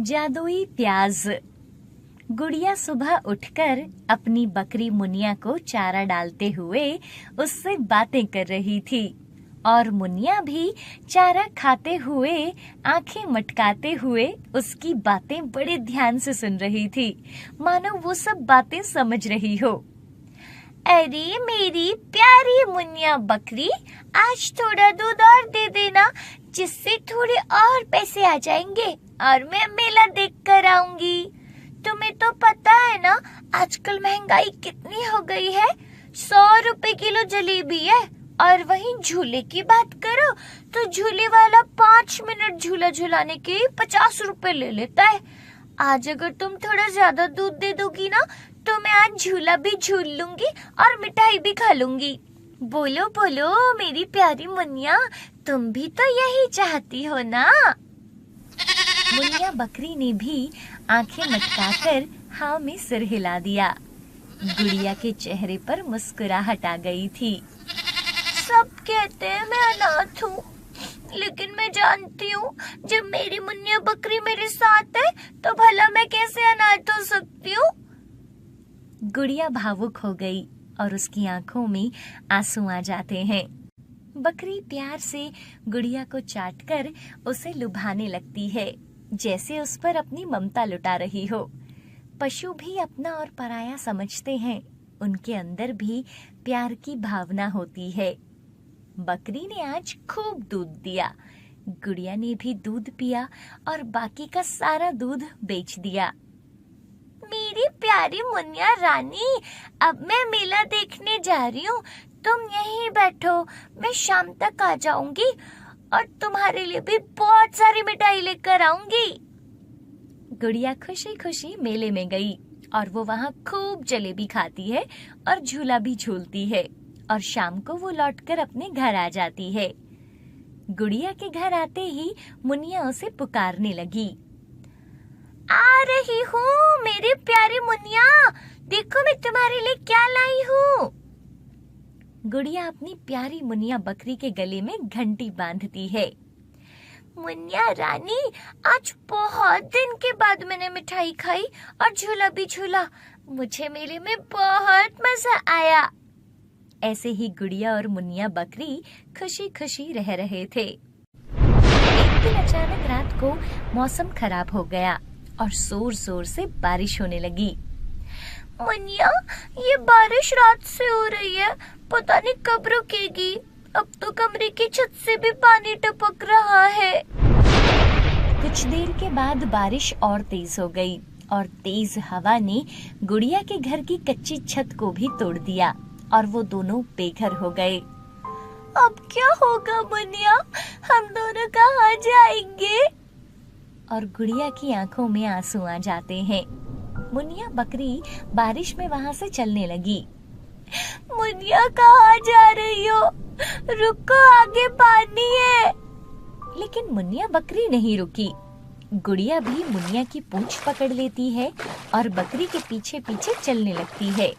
जादुई प्याज। गुड़िया सुबह उठकर अपनी बकरी मुनिया को चारा डालते हुए उससे बातें कर रही थी और मुनिया भी चारा खाते हुए आंखें मटकाते हुए उसकी बातें बड़े ध्यान से सुन रही थी, मानो वो सब बातें समझ रही हो। अरे मेरी प्यारी मुनिया बकरी, आज थोड़ा दूध और दे देना, जिससे थोड़े और पैसे आ जाएंगे और मैं मेला देख कर आऊंगी। तुम्हें तो पता है ना, आजकल महंगाई कितनी हो गई है। 100 रुपए किलो जलेबी है, और वहीं झूले की बात करो तो झूले वाला 5 मिनट झूला झुलाने के 50 रुपए ले लेता है। आज अगर तुम थोड़ा ज्यादा दूध दे दोगी ना, तो मैं आज झूला भी झूल लूंगी और मिठाई भी खा लूंगी। बोलो बोलो मेरी प्यारी मुनिया, तुम भी तो यही चाहती हो ना? मुनिया बकरी ने भी आंखें मटकाकर हाँ में सिर हिला दिया। गुड़िया के चेहरे पर मुस्कुराहट आ गई थी। सब कहते हैं मैं अनाथ हूँ, लेकिन मैं जानती हूँ जब मेरी मुनिया बकरी मेरे साथ है तो भला मैं कैसे अनाथ हो सकती हूँ। गुड़िया भावुक हो गई और उसकी आंखों में आंसू आ जाते हैं। बकरी प्यार से गुड़िया को चाटकर उसे लुभाने लगती है, जैसे उस पर अपनी ममता लुटा रही हो। पशु भी अपना और पराया समझते हैं, उनके अंदर भी प्यार की भावना होती है। बकरी ने आज खूब दूध दिया। गुड़िया ने भी दूध पिया और बाकी का सारा दूध बेच दिया। मेरी प्यारी मुनिया रानी, अब मैं मेला देखने जा रही हूँ, तुम यहीं बैठो, मैं शाम तक आ जाऊंगी और तुम्हारे लिए भी बहुत सारी मिठाई लेकर आऊंगी। गुड़िया खुशी खुशी मेले में गई और वो वहाँ खूब जलेबी खाती है और झूला भी झूलती है और शाम को वो लौटकर अपने घर आ जाती है। गुड़िया के घर आते ही मुनिया उसे पुकारने लगी। आ रही हूँ मेरी प्यारी मुनिया, देखो मैं तुम्हारे लिए क्या लाई हूँ। गुड़िया अपनी प्यारी मुनिया बकरी के गले में घंटी बांधती है। मुनिया रानी, आज बहुत दिन के बाद मैंने मिठाई खाई और झूला भी झूला, मुझे मेले में बहुत मजा आया। ऐसे ही गुड़िया और मुनिया बकरी खुशी खुशी रह रहे थे। एक दिन अचानक रात को मौसम खराब हो गया और जोर जोर से बारिश होने लगी। मुनिया, ये बारिश रात से हो रही है, पता नहीं कब रुकेगी। अब तो कमरे की छत से भी पानी टपक रहा है। कुछ देर के बाद बारिश और तेज हो गई और तेज हवा ने गुड़िया के घर की कच्ची छत को भी तोड़ दिया और वो दोनों बेघर हो गए। अब क्या होगा मुनिया, हम दोनों कहाँ जाएंगे? और गुड़िया की आंखों में आंसू आ जाते हैं। मुनिया बकरी बारिश में वहाँ से चलने लगी। मुनिया कहाँ जा रही हो? रुको, आगे पानी है। लेकिन मुनिया बकरी नहीं रुकी। गुड़िया भी मुनिया की पूंछ पकड़ लेती है और बकरी के पीछे पीछे चलने लगती है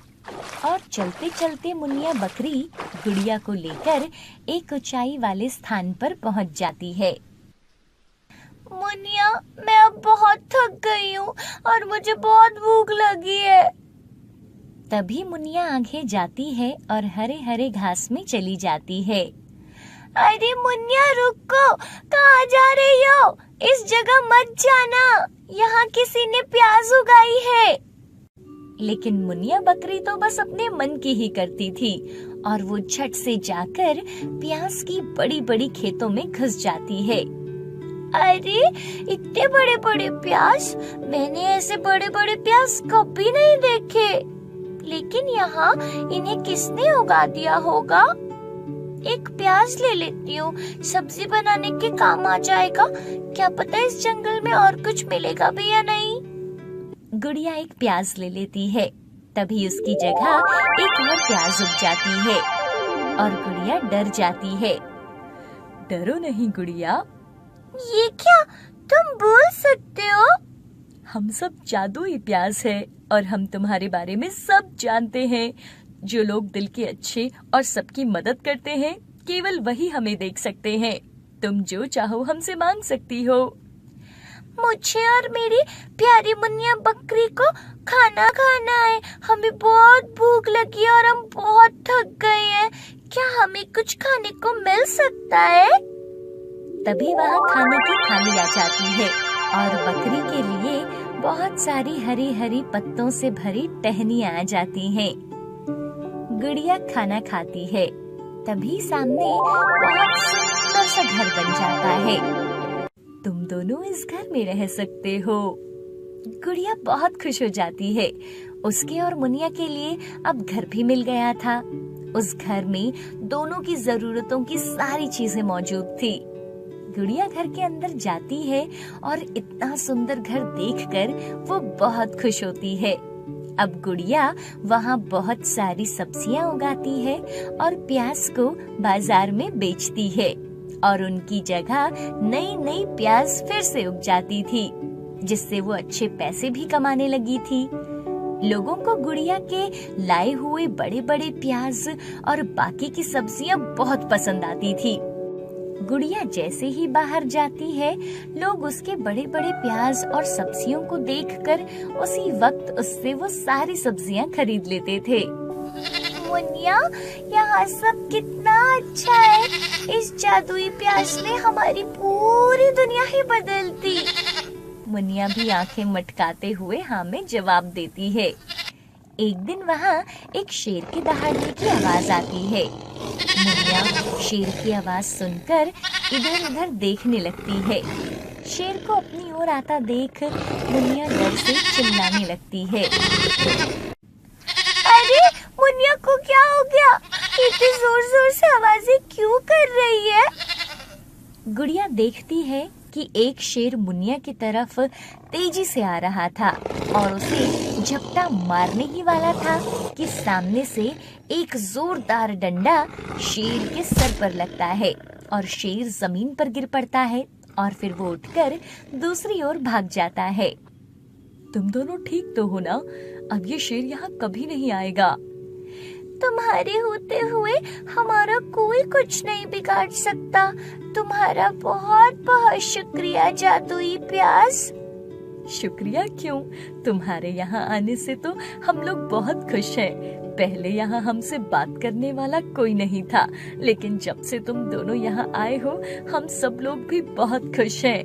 और चलते चलते मुनिया बकरी गुड़िया को लेकर एक ऊंचाई वाले स्थान पर पहुंच जाती है। मुनिया, मैं अब बहुत थक गई हूँ और मुझे बहुत भूख लगी है। तभी मुनिया आगे जाती है और हरे हरे घास में चली जाती है। अरे मुनिया रुको, कहाँ जा रही हो? इस जगह मत जाना, यहाँ किसी ने प्याज उगाई है। लेकिन मुनिया बकरी तो बस अपने मन की ही करती थी और वो झट से जाकर प्याज की बड़ी बड़ी खेतों में घुस जाती है। अरे इतने बड़े बड़े प्याज, मैंने ऐसे बड़े बड़े प्याज कभी नहीं देखे। लेकिन यहाँ इन्हें किसने उगा दिया होगा? एक प्याज ले लेती हूँ, सब्जी बनाने के काम आ जाएगा। क्या पता इस जंगल में और कुछ मिलेगा भी या नहीं। गुड़िया एक प्याज ले लेती है, तभी उसकी जगह एक और प्याज उग जाती है और गुड़िया डर जाती है। डरो नहीं गुड़िया। ये क्या, तुम बोल सकते हो? हम सब जादुई प्याज है और हम तुम्हारे बारे में सब जानते हैं। जो लोग दिल के अच्छे और सबकी मदद करते हैं, केवल वही हमें देख सकते हैं। तुम जो चाहो हमसे मांग सकती हो। मुझे और मेरी प्यारी मुन्निया बकरी को खाना खाना है। हमें बहुत भूख लगी है और हम बहुत थक गए हैं। क्या हमें कुछ खाने को मिल सकता है? तभी वहाँ खाने की थाली आ जाती है और बकरी के लिए बहुत सारी हरी हरी पत्तों से भरी टहनियाँ आ जाती हैं। गुड़िया खाना खाती है। तभी सामने बहुत सुंदर सा घर बन जाता है। तुम दोनों इस घर में रह सकते हो। गुड़िया बहुत खुश हो जाती है। उसके और मुनिया के लिए अब घर भी मिल गया था। उस घर में दोनों की जरूरतों की सारी चीजें मौजूद थी। गुड़िया घर के अंदर जाती है और इतना सुंदर घर देखकर वो बहुत खुश होती है। अब गुड़िया वहाँ बहुत सारी सब्जियाँ उगाती है और प्याज को बाजार में बेचती है और उनकी जगह नई नई प्याज फिर से उग जाती थी, जिससे वो अच्छे पैसे भी कमाने लगी थी। लोगों को गुड़िया के लाए हुए बड़े बड़े प्याज और बाकी की सब्जियाँ बहुत पसंद आती थी। गुड़िया जैसे ही बाहर जाती है, लोग उसके बड़े बड़े प्याज और सब्जियों को देखकर उसी वक्त उससे वो सारी सब्जियां खरीद लेते थे। मुन्निया, यहाँ सब कितना अच्छा है। इस जादुई प्याज ने हमारी पूरी दुनिया ही बदल दी। मुनिया भी आंखें मटकाते हुए हाँ में जवाब देती है। एक दिन वहाँ एक शेर के दहाड़ने की आवाज आती है। मुनिया शेर की आवाज सुनकर इधर उधर देखने लगती है। शेर को अपनी ओर आता देख मुनिया डर से चिल्लाने लगती है। अरे मुनिया को क्या हो गया? इतनी जोर जोर से आवाजें क्यों कर रही है? गुड़िया देखती है कि एक शेर मुनिया की तरफ तेजी से आ रहा था और उसे झपटा मारने ही वाला था कि सामने से एक जोरदार डंडा शेर के सर पर लगता है और शेर जमीन पर गिर पड़ता है और फिर वो उठकर दूसरी ओर भाग जाता है। तुम दोनों ठीक तो हो ना? अब ये शेर यहाँ कभी नहीं आएगा। तुम्हारे होते हुए हमारा कोई कुछ नहीं बिगाड़ सकता। तुम्हारा बहुत बहुत शुक्रिया जादुई प्याज। शुक्रिया क्यों? तुम्हारे यहाँ आने से तो हम लोग बहुत खुश हैं। पहले यहाँ हमसे बात करने वाला कोई नहीं था, लेकिन जब से तुम दोनों यहाँ आए हो, हम सब लोग भी बहुत खुश हैं।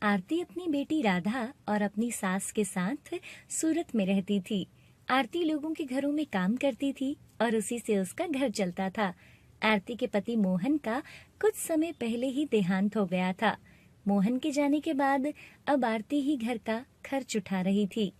आरती अपनी बेटी राधा और अपनी सास के साथ सूरत में रहती थी। आरती लोगों के घरों में काम करती थी और उसी से उसका घर चलता था। आरती के पति मोहन का कुछ समय पहले ही देहांत हो गया था। मोहन के जाने के बाद अब आरती ही घर का खर्च उठा रही थी।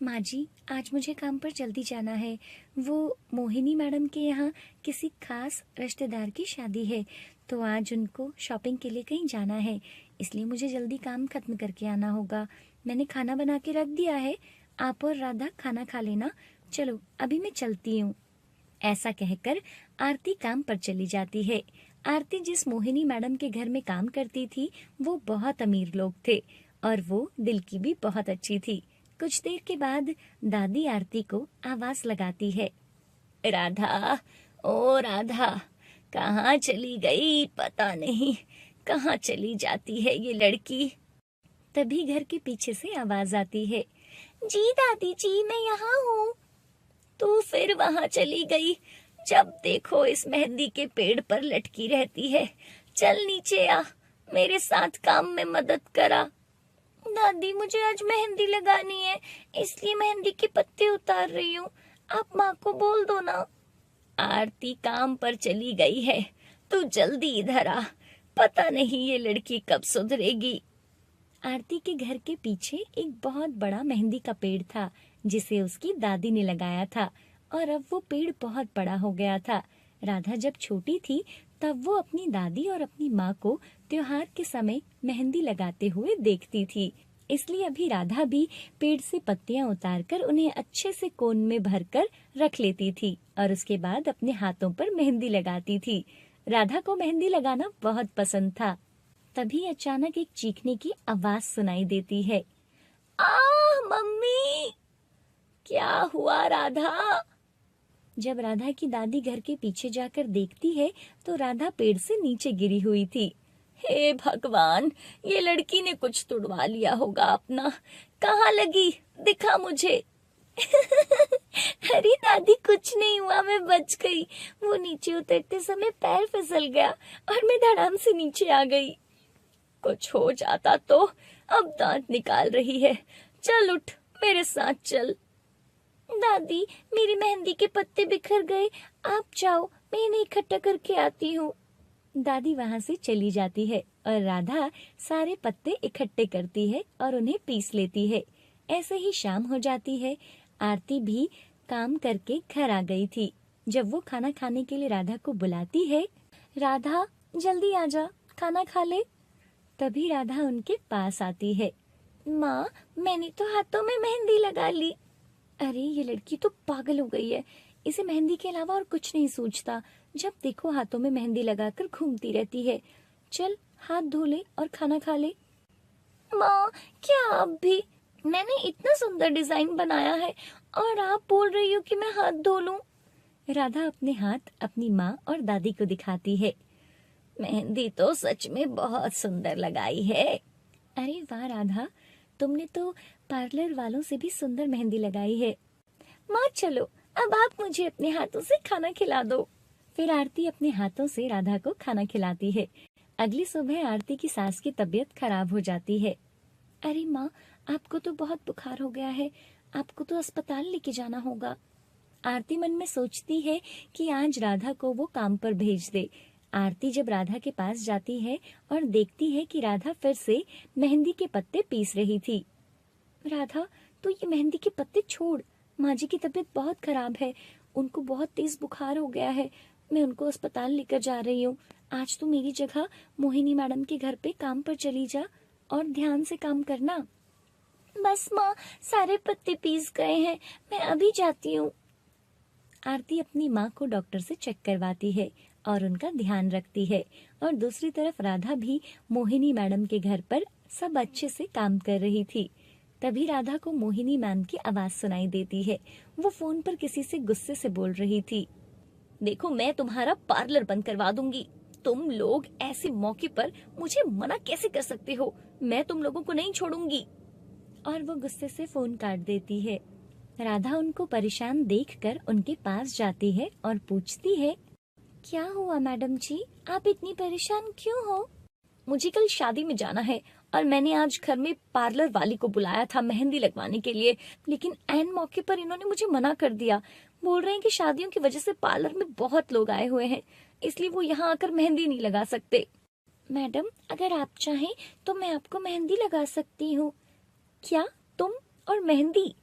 माँ जी, आज मुझे काम पर जल्दी जाना है। वो मोहिनी मैडम के यहाँ किसी खास रिश्तेदार की शादी है, तो आज उनको शॉपिंग के लिए कहीं जाना है, इसलिए मुझे जल्दी काम खत्म करके आना होगा। मैंने खाना बना के रख दिया है, आप और राधा खाना खा लेना। चलो अभी मैं चलती हूँ। ऐसा कहकर आरती काम पर चली जाती है। आरती जिस मोहिनी मैडम के घर में काम करती थी, वो बहुत अमीर लोग थे और वो दिल की भी बहुत अच्छी थी। कुछ देर के बाद दादी आरती को आवाज लगाती है। राधा, ओ राधा, कहाँ चली गई? पता नहीं कहाँ चली जाती है ये लड़की। तभी घर के पीछे से आवाज आती है। जी दादी जी, मैं यहाँ हूँ। तू फिर वहाँ चली गई? जब देखो इस मेहंदी के पेड़ पर लटकी रहती है। चल नीचे आ, मेरे साथ काम में मदद करा। दादी, मुझे आज मेहंदी लगानी है, इसलिए मेहंदी के पत्ते उतार रही हूँ। आप माँ को बोल दो ना। आरती काम पर चली गई है, तू जल्दी इधर आ। पता नहीं ये लड़की कब सुधरेगी। आरती के घर के पीछे एक बहुत बड़ा मेहंदी का पेड़ था, जिसे उसकी दादी ने लगाया था और अब वो पेड़ बहुत बड़ा हो गया था। राधा जब छोटी थी तब वो अपनी दादी और अपनी माँ को त्योहार के समय मेहंदी लगाते हुए देखती थी, इसलिए अभी राधा भी पेड़ से पत्तियां उतारकर उन्हें अच्छे से कोन में भरकर रख लेती थी और उसके बाद अपने हाथों पर मेहंदी लगाती थी। राधा को मेहंदी लगाना बहुत पसंद था। तभी अचानक एक चीखने की आवाज सुनाई देती है। आह मम्मी! क्या हुआ राधा? जब राधा की दादी घर के पीछे जाकर देखती है तो राधा पेड़ से नीचे गिरी हुई थी। हे भगवान, ये लड़की ने कुछ तुड़वा लिया होगा अपना। कहाँ लगी, दिखा मुझे। अरे दादी, कुछ नहीं हुआ, मैं बच गई। वो नीचे उतरते समय पैर फिसल गया और मैं धड़ाम से नीचे आ गई। कुछ हो जाता तो। अब दांत निकाल रही है। चल उठ, मेरे साथ चल। दादी, मेरी मेहंदी के पत्ते बिखर गए, आप जाओ, मैं इन्हें इकट्ठा करके आती हूँ। दादी वहां से चली जाती है और राधा सारे पत्ते इकट्ठे करती है और उन्हें पीस लेती है। ऐसे ही शाम हो जाती है। आरती भी काम करके घर आ गई थी। जब वो खाना खाने के लिए राधा को बुलाती है, राधा जल्दी आजा, खाना खा ले। तभी राधा उनके पास आती है। माँ, मैंने तो हाथों में मेहंदी लगा ली। अरे ये लड़की तो पागल हो गई है, इसे मेहंदी के अलावा और कुछ नहीं सूझता। जब देखो हाथों में मेहंदी लगाकर घूमती रहती है। चल हाथ धो ले और खाना खा ले। माँ, क्या आप भी? मैंने इतना सुंदर डिजाइन बनाया है और आप बोल रही हो कि मैं हाथ धो लूं? राधा अपने हाथ अपनी माँ और दादी को दिखाती है। मेहंदी तो सच में बहुत सुंदर लगाई है। अरे वाह राधा, तुमने तो पार्लर वालों से भी सुंदर मेहंदी लगाई है। माँ चलो, अब आप मुझे अपने हाथों से खाना खिला दो। फिर आरती अपने हाथों से राधा को खाना खिलाती है। अगली सुबह आरती की सास की तबीयत खराब हो जाती है। अरे माँ, आपको तो बहुत बुखार हो गया है, आपको तो अस्पताल लेके जाना होगा। आरती मन में सोचती है कि आज राधा को वो काम पर भेज दे। आरती जब राधा के पास जाती है और देखती है कि राधा फिर से मेहंदी के पत्ते पीस रही थी। राधा, तो ये मेहंदी के पत्ते छोड़, माँ जी की तबीयत बहुत खराब है, उनको बहुत तेज बुखार हो गया है, मैं उनको अस्पताल लेकर जा रही हूँ। आज तो मेरी जगह मोहिनी मैडम के घर पे काम पर चली जा और ध्यान से काम करना। बस माँ, सारे पत्ते पीस गए हैं, मैं अभी जाती हूँ। आरती अपनी माँ को डॉक्टर से चेक करवाती है और उनका ध्यान रखती है, और दूसरी तरफ राधा भी मोहिनी मैडम के घर पर सब अच्छे से काम कर रही थी। तभी राधा को मोहिनी मैम की आवाज सुनाई देती है। वो फोन पर किसी से गुस्से से बोल रही थी। देखो, मैं तुम्हारा पार्लर बंद करवा दूंगी। तुम लोग ऐसे मौके पर मुझे मना कैसे कर सकते हो? मैं तुम लोगों को नहीं छोड़ूंगी। और वो गुस्से से फोन काट देती है। राधा उनको परेशान देखकर उनके पास जाती है और पूछती है, क्या हुआ मैडम जी, आप इतनी परेशान क्यों हो? मुझे कल शादी में जाना है और मैंने आज घर में पार्लर वाली को बुलाया था मेहंदी लगवाने के लिए, लेकिन ऐन मौके पर इन्होंने मुझे मना कर दिया। बोल रहे हैं कि शादियों की वजह से पार्लर में बहुत लोग आए हुए हैं, इसलिए वो यहाँ आकर मेहंदी नहीं लगा सकते। मैडम, अगर आप चाहें तो मैं आपको मेहंदी लगा सकती हूँ। क्या, तुम और मेहंदी?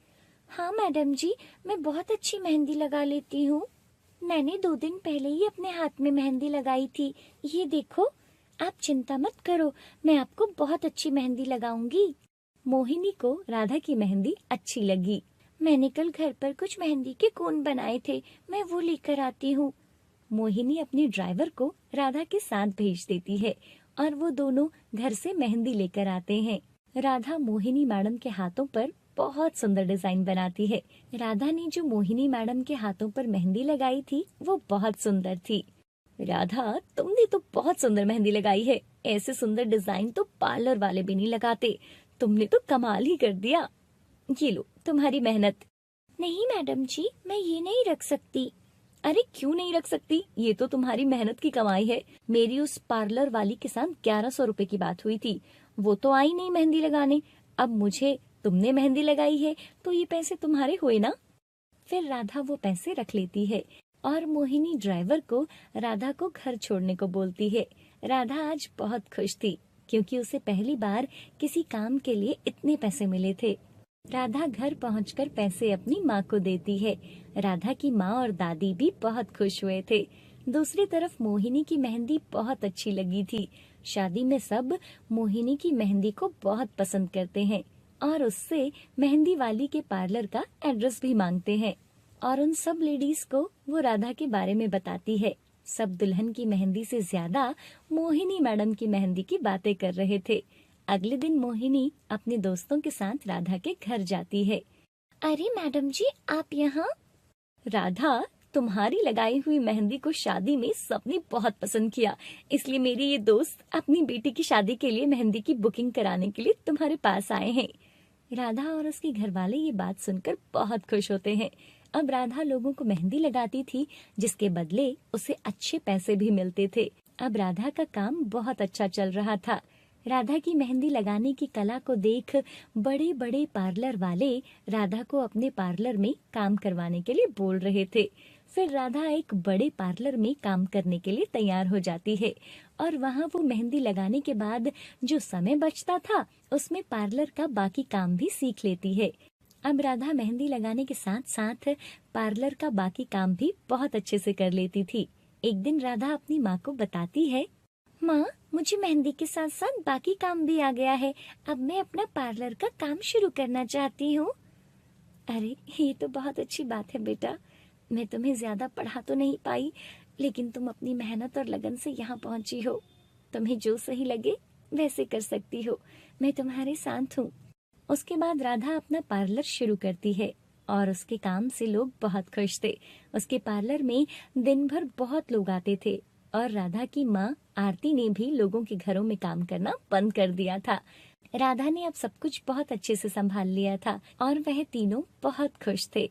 हाँ मैडम जी, मैं बहुत अच्छी मेहंदी लगा लेती हूँ। मैंने 2 दिन पहले ही अपने हाथ में मेहंदी लगाई थी, ये देखो। आप चिंता मत करो, मैं आपको बहुत अच्छी मेहंदी लगाऊंगी। मोहिनी को राधा की मेहंदी अच्छी लगी। मैंने कल घर पर कुछ मेहंदी के कोन बनाए थे, मैं वो लेकर आती हूँ। मोहिनी अपनी ड्राइवर को राधा के साथ भेज देती है और वो दोनों घर से मेहंदी लेकर आते हैं। राधा मोहिनी मैडम के हाथों पर बहुत सुंदर डिजाइन बनाती है। राधा ने जो मोहिनी मैडम के हाथों पर मेहंदी लगाई थी वो बहुत सुंदर थी। राधा, तुमने तो बहुत सुंदर मेहंदी लगाई है, ऐसे सुंदर डिजाइन तो पार्लर वाले भी नहीं लगाते। तुमने तो कमाल ही कर दिया। ये लो तुम्हारी मेहनत। नहीं मैडम जी, मैं ये नहीं रख सकती। अरे क्यों नहीं रख सकती? ये तो तुम्हारी मेहनत की कमाई है। मेरी उस पार्लर वाली के साथ 1100 रुपए की बात हुई थी, वो तो आई नहीं मेहंदी लगाने। अब मुझे तुमने मेहंदी लगाई है तो ये पैसे तुम्हारे हुए ना। फिर राधा वो पैसे रख लेती है और मोहिनी ड्राइवर को राधा को घर छोड़ने को बोलती है। राधा आज बहुत खुश थी क्योंकि उसे पहली बार किसी काम के लिए इतने पैसे मिले थे। राधा घर पहुंचकर पैसे अपनी माँ को देती है। राधा की माँ और दादी भी बहुत खुश हुए थे। दूसरी तरफ मोहिनी की मेहंदी बहुत अच्छी लगी थी। शादी में सब मोहिनी की मेहंदी को बहुत पसंद करते हैं और उससे मेहंदी वाली के पार्लर का एड्रेस भी मांगते हैं और उन सब लेडीज को वो राधा के बारे में बताती है। सब दुल्हन की मेहंदी से ज्यादा मोहिनी मैडम की मेहंदी की बातें कर रहे थे। अगले दिन मोहिनी अपने दोस्तों के साथ राधा के घर जाती है। अरे मैडम जी, आप यहाँ? राधा, तुम्हारी लगाई हुई मेहंदी को शादी में सबने बहुत पसंद किया, इसलिए मेरी ये दोस्त अपनी बेटी की शादी के लिए मेहंदी की बुकिंग कराने के लिए तुम्हारे पास आए हैं। राधा और उसके घर वाले ये बात सुनकर बहुत खुश होते हैं। अब राधा लोगों को मेहंदी लगाती थी, जिसके बदले उसे अच्छे पैसे भी मिलते थे। अब राधा का काम बहुत अच्छा चल रहा था। राधा की मेहंदी लगाने की कला को देख बड़े बड़े पार्लर वाले राधा को अपने पार्लर में काम करवाने के लिए बोल रहे थे। फिर राधा एक बड़े पार्लर में काम करने के लिए तैयार हो जाती है और वहाँ वो मेहंदी लगाने के बाद जो समय बचता था उसमें पार्लर का बाकी काम भी सीख लेती है। अब राधा मेहंदी लगाने के साथ साथ पार्लर का बाकी काम भी बहुत अच्छे से कर लेती थी। एक दिन राधा अपनी माँ को बताती है, माँ, मुझे मेहंदी के साथ साथ बाकी काम भी आ गया है। अब मैं अपना पार्लर का काम शुरू करना चाहती हूँ। अरे, ये तो बहुत अच्छी बात है बेटा। मैं तुम्हें ज्यादा पढ़ा तो नहीं पाई, लेकिन तुम अपनी मेहनत और लगन से यहाँ पहुँची हो। तुम्हें जो सही लगे वैसे कर सकती हो। मैं तुम्हारे साथ हूँ। उसके बाद राधा अपना पार्लर शुरू करती है और उसके काम से लोग बहुत खुश थे। उसके पार्लर में दिन भर बहुत लोग आते थे और राधा की माँ आरती ने भी लोगों के घरों में काम करना बंद कर दिया था। राधा ने अब सब कुछ बहुत अच्छे से संभाल लिया था और वह तीनों बहुत खुश थे।